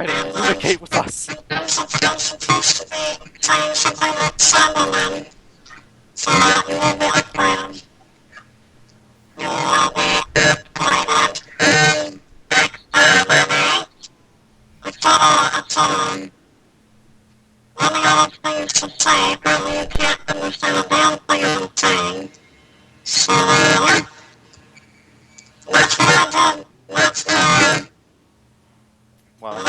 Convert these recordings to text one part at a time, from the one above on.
try to communicate with us. Well,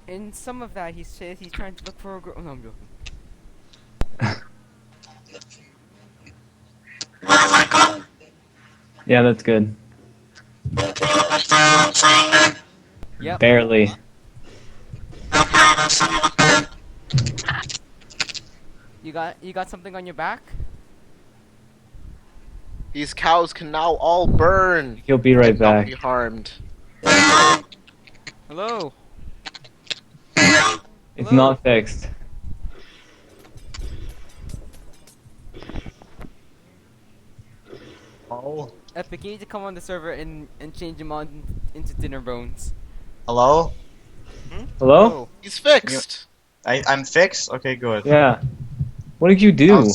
In some of that, he says he's trying to look for a girl. No, I'm joking. Yeah, that's good. Yep. Barely. You got something on your back? these cows can now all burn. He'll be right and not back. be harmed. Hello. It's Hello? not fixed. Oh. Epic, you need to come on the server and change him on into dinner bones. Hello? Hello? He's fixed. I'm fixed? Okay, good. Yeah. What did you do?